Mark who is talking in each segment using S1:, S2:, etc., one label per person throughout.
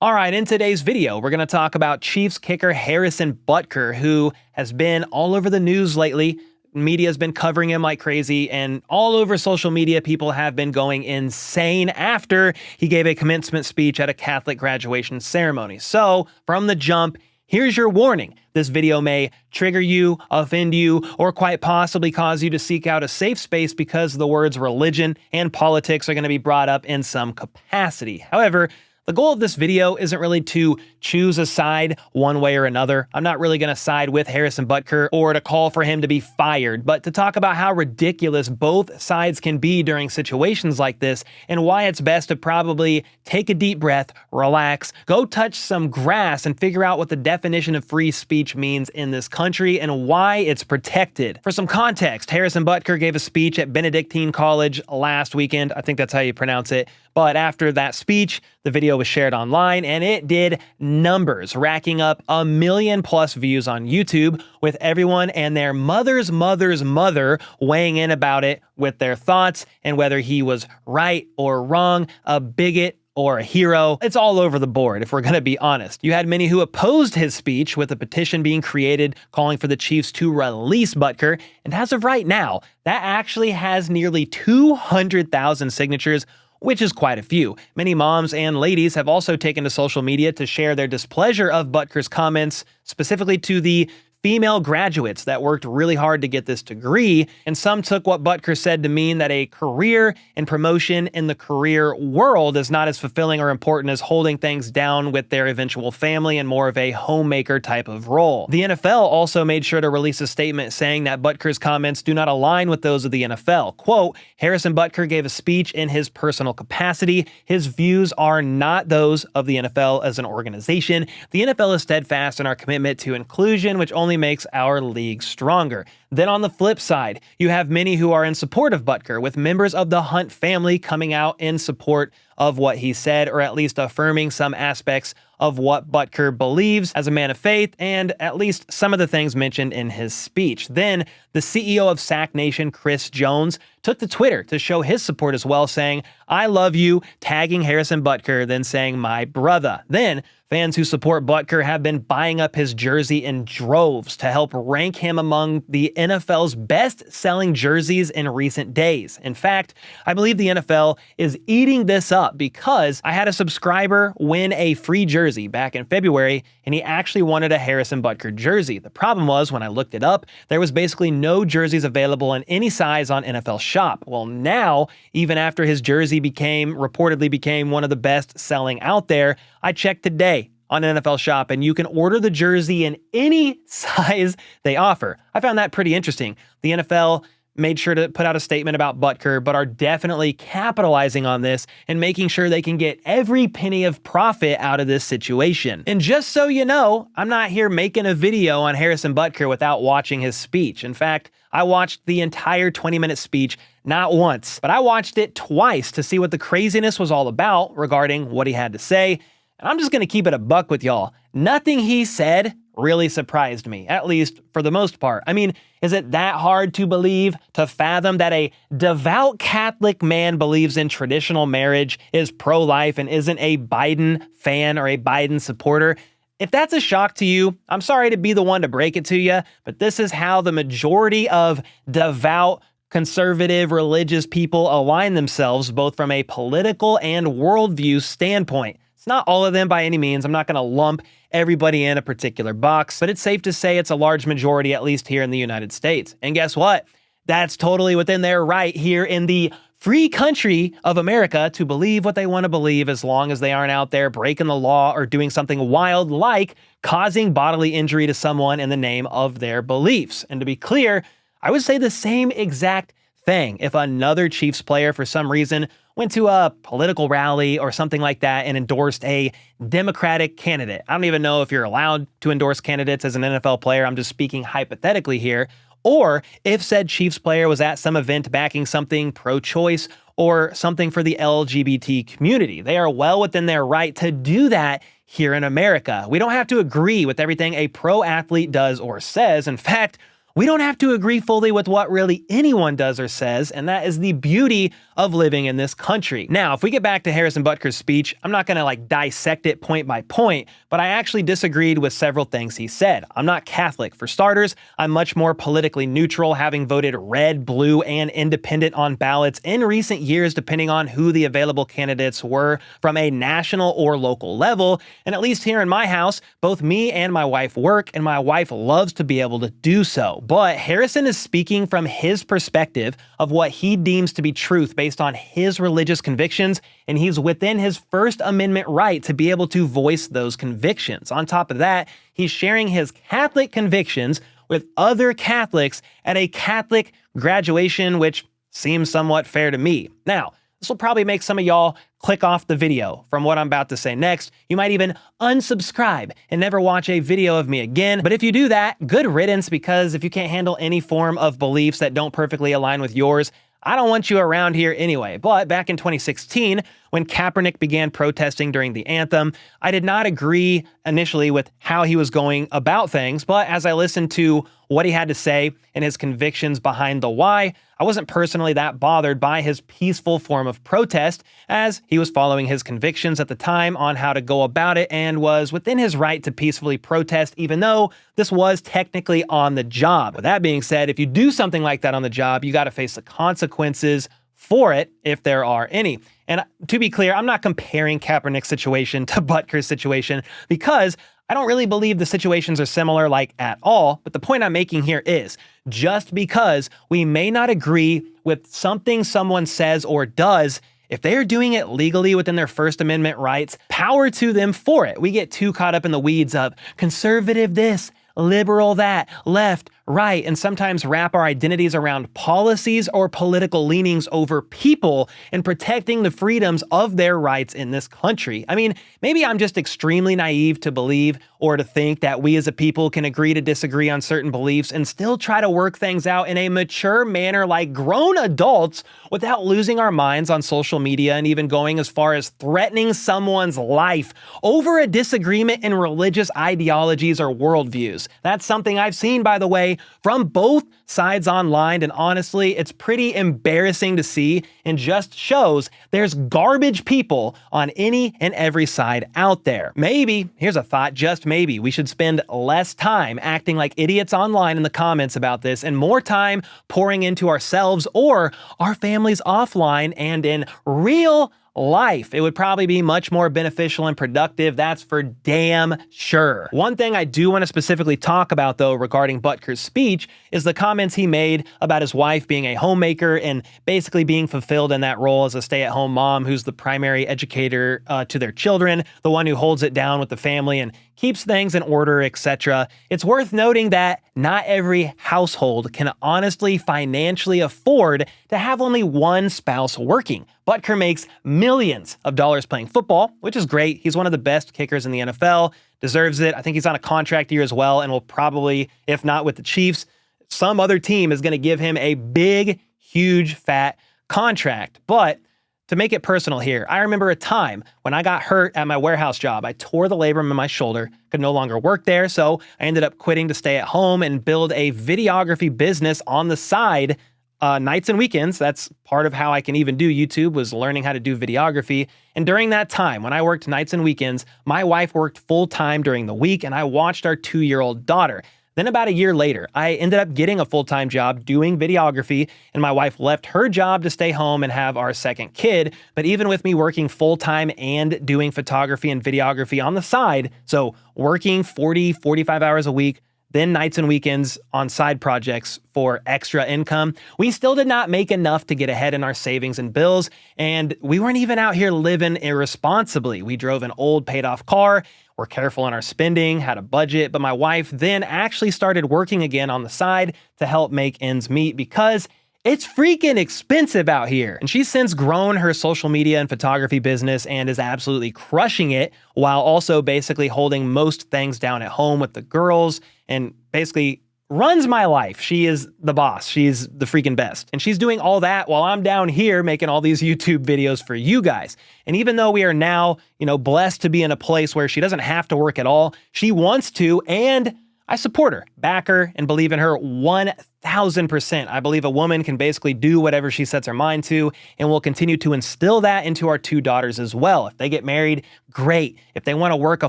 S1: All right, in today's video, we're going to talk about Chiefs kicker Harrison Butker, who has been all over the news lately. Media's been covering him like crazy, and all over social media, people have been going insane after he gave a commencement speech at a Catholic graduation ceremony. So, from the jump, here's your warning. This video may trigger you, offend you, or quite possibly cause you to seek out a safe space because the words religion and politics are going to be brought up in some capacity. However, the goal of this video isn't really to choose a side one way or another. I'm not really going to side with Harrison Butker or to call for him to be fired, but to talk about how ridiculous both sides can be during situations like this and why it's best to probably take a deep breath, relax, go touch some grass, and figure out what the definition of free speech means in this country and why it's protected. For some context, Harrison Butker gave a speech at Benedictine College last weekend. I think that's how you pronounce it. But after that speech, the video was shared online and it did numbers, racking up 1 million+ views on YouTube, with everyone and their mother's mother weighing in about it with their thoughts and whether he was right or wrong, a bigot or a hero. It's all over the board, if we're going to be honest. You had many who opposed his speech, with a petition being created calling for the Chiefs to release Butker. And as of right now, that actually has nearly 200,000 signatures, which is quite a few. Many moms and ladies have also taken to social media to share their displeasure of Butker's comments, specifically to the female graduates that worked really hard to get this degree, and some took what Butker said to mean that a career and promotion in the career world is not as fulfilling or important as holding things down with their eventual family and more of a homemaker type of role. The NFL also made sure to release a statement saying that Butker's comments do not align with those of the NFL. Quote, Harrison Butker gave a speech in his personal capacity. His views are not those of the NFL as an organization. The NFL is steadfast in our commitment to inclusion, which only makes our league stronger. Then on the flip side, you have many who are in support of Butker, with members of the Hunt family coming out in support of what he said, or at least affirming some aspects of what Butker believes as a man of faith, and at least some of the things mentioned in his speech. Then the CEO of Sack Nation, Chris Jones, took to Twitter to show his support as well, saying, "I love you," tagging Harrison Butker, then saying, "my brother." Then fans who support Butker have been buying up his jersey in droves to help rank him among the NFL's best-selling jerseys in recent days. In fact, I believe the NFL is eating this up, because I had a subscriber win a free jersey back in February, and he actually wanted a Harrison Butker jersey. The problem was, when I looked it up, there was basically no jerseys available in any size on NFL Shop. Well, now, even after his jersey reportedly became one of the best-selling out there, I checked today on NFL Shop, and you can order the jersey in any size they offer. I found that pretty interesting. The NFL made sure to put out a statement about Butker, but are definitely capitalizing on this and making sure they can get every penny of profit out of this situation. And just so you know, I'm not here making a video on Harrison Butker without watching his speech. In fact, I watched the entire 20-minute speech not once, but I watched it twice to see what the craziness was all about regarding what he had to say. And I'm just going to keep it a buck with y'all. Nothing he said really surprised me, at least for the most part. I mean, is it that hard to believe, to fathom that a devout Catholic man believes in traditional marriage, is pro-life, and isn't a Biden fan or a Biden supporter? If that's a shock to you, I'm sorry to be the one to break it to you, but this is how the majority of devout, conservative, religious people align themselves, both from a political and worldview standpoint. It's not all of them by any means. I'm not going to lump everybody in a particular box, but it's safe to say it's a large majority, at least here in the United States. And guess what? That's totally within their right here in the free country of America to believe what they want to believe, as long as they aren't out there breaking the law or doing something wild like causing bodily injury to someone in the name of their beliefs. And to be clear, I would say the same exact thing if another Chiefs player, for some reason, went to a political rally or something like that and endorsed a Democratic candidate. I don't even know if you're allowed to endorse candidates as an NFL player. I'm just speaking hypothetically here. Or if said Chiefs player was at some event backing something pro-choice or something for the LGBT community. They are well within their right to do that here in America. We don't have to agree with everything a pro athlete does or says. In fact, we don't have to agree fully with what really anyone does or says, and that is the beauty of living in this country. Now, if we get back to Harrison Butker's speech, I'm not gonna dissect it point by point, but I actually disagreed with several things he said. I'm not Catholic. For starters, I'm much more politically neutral, having voted red, blue, and independent on ballots in recent years, depending on who the available candidates were from a national or local level. And at least here in my house, both me and my wife work, and my wife loves to be able to do so. But Harrison is speaking from his perspective of what he deems to be truth based on his religious convictions, and he's within his First Amendment right to be able to voice those convictions. On top of that, he's sharing his Catholic convictions with other Catholics at a Catholic graduation, which seems somewhat fair to me. Now, this will probably make some of y'all click off the video from what I'm about to say next. You might even unsubscribe and never watch a video of me again. But if you do that, good riddance, because if you can't handle any form of beliefs that don't perfectly align with yours, I don't want you around here anyway. But back in 2016, when Kaepernick began protesting during the anthem, I did not agree initially with how he was going about things, but as I listened to what he had to say and his convictions behind the why, I wasn't personally that bothered by his peaceful form of protest, as he was following his convictions at the time on how to go about it and was within his right to peacefully protest, even though this was technically on the job. With that being said, if you do something like that on the job, you got to face the consequences for it, if there are any. And to be clear, I'm not comparing Kaepernick's situation to Butker's situation, because I don't really believe the situations are similar at all, but the point I'm making here is, just because we may not agree with something someone says or does, if they are doing it legally within their First Amendment rights, power to them for it. We get too caught up in the weeds of conservative this, liberal that, left, right, and sometimes wrap our identities around policies or political leanings over people and protecting the freedoms of their rights in this country. I mean, maybe I'm just extremely naive to believe or to think that we as a people can agree to disagree on certain beliefs and still try to work things out in a mature manner like grown adults without losing our minds on social media and even going as far as threatening someone's life over a disagreement in religious ideologies or worldviews. That's something I've seen, by the way, from both sides online, and honestly, it's pretty embarrassing to see and just shows there's garbage people on any and every side out there. Maybe, here's a thought, just maybe, we should spend less time acting like idiots online in the comments about this and more time pouring into ourselves or our families offline and in real life. It would probably be much more beneficial and productive, that's for damn sure. One thing I do want to specifically talk about, though, regarding Butker's speech is the comments he made about his wife being a homemaker and basically being fulfilled in that role as a stay-at-home mom who's the primary educator to their children, the one who holds it down with the family and keeps things in order, etc. It's worth noting that not every household can honestly financially afford to have only one spouse working. Butker makes millions of dollars playing football, which is great. He's one of the best kickers in the NFL, deserves it. I think he's on a contract year as well, and will probably, if not with the Chiefs, some other team is going to give him a big, huge, fat contract. But to make it personal here, I remember a time when I got hurt at my warehouse job. I tore the labrum in my shoulder, could no longer work there, so I ended up quitting to stay at home and build a videography business on the side, nights and weekends. That's part of how I can even do YouTube, was learning how to do videography. And during that time, when I worked nights and weekends, my wife worked full-time during the week, and I watched our 2-year-old daughter. Then about a year later, I ended up getting a full-time job doing videography, and my wife left her job to stay home and have our second kid. But even with me working full-time and doing photography and videography on the side, so working 40, 45 hours a week, then nights and weekends on side projects for extra income, we still did not make enough to get ahead in our savings and bills, and we weren't even out here living irresponsibly. We drove an old paid-off car, were careful in our spending, had a budget, but my wife then actually started working again on the side to help make ends meet because it's freaking expensive out here. And she's since grown her social media and photography business and is absolutely crushing it, while also basically holding most things down at home with the girls and basically runs my life. She is the boss. She's the freaking best. And she's doing all that while I'm down here making all these YouTube videos for you guys. And even though we are now, blessed to be in a place where she doesn't have to work at all, she wants to, and I support her, back her, and believe in her 1000%. I believe a woman can basically do whatever she sets her mind to, and we'll continue to instill that into our 2 daughters as well. If they get married, great. If they want to work a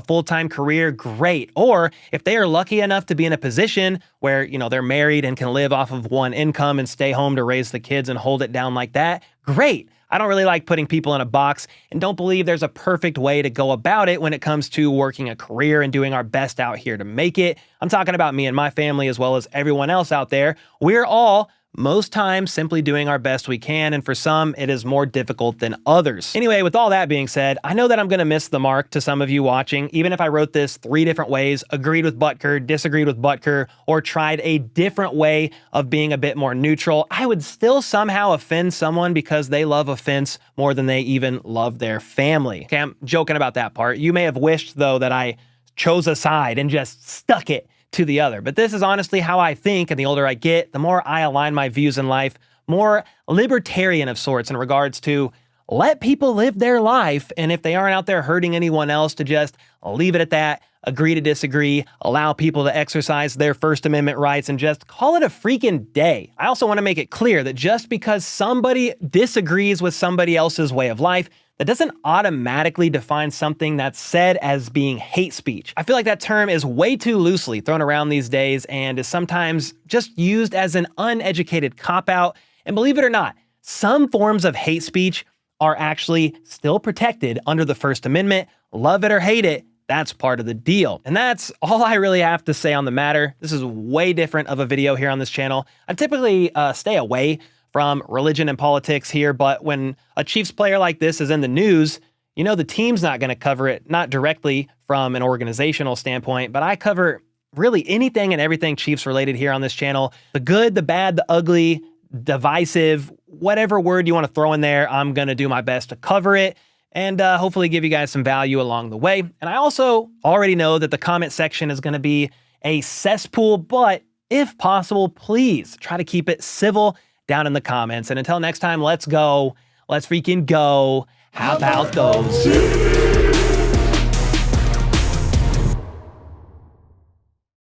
S1: full-time career, great. Or if they are lucky enough to be in a position where, they're married and can live off of one income and stay home to raise the kids and hold it down like that, great. I don't really like putting people in a box and don't believe there's a perfect way to go about it when it comes to working a career and doing our best out here to make it. I'm talking about me and my family as well as everyone else out there. We're all, most times, simply doing our best we can, and for some, it is more difficult than others. Anyway, with all that being said, I know that I'm gonna miss the mark to some of you watching, even if I wrote this 3 different ways, agreed with Butker, disagreed with Butker, or tried a different way of being a bit more neutral. I would still somehow offend someone because they love offense more than they even love their family. Okay, I'm joking about that part. You may have wished, though, that I chose a side and just stuck it to the other. But this is honestly how I think, and the older I get, the more I align my views in life, more libertarian of sorts in regards to let people live their life, and if they aren't out there hurting anyone else, to just leave it at that, agree to disagree, allow people to exercise their First Amendment rights, and just call it a freaking day. I also want to make it clear that just because somebody disagrees with somebody else's way of life, that doesn't automatically define something that's said as being hate speech. I feel like that term is way too loosely thrown around these days and is sometimes just used as an uneducated cop-out. And believe it or not, some forms of hate speech are actually still protected under the First Amendment. Love it or hate it, that's part of the deal. And that's all I really have to say on the matter. This is way different of a video here on this channel. I typically stay away from religion and politics here, but when a Chiefs player like this is in the news, the team's not going to cover it, not directly from an organizational standpoint, but I cover really anything and everything Chiefs related here on this channel. The good, the bad, the ugly, divisive, whatever word you want to throw in there, I'm going to do my best to cover it and hopefully give you guys some value along the way. And I also already know that the comment section is going to be a cesspool, but if possible, please try to keep it civil down in the comments. And until next time, let's go. Let's freaking go. How about those?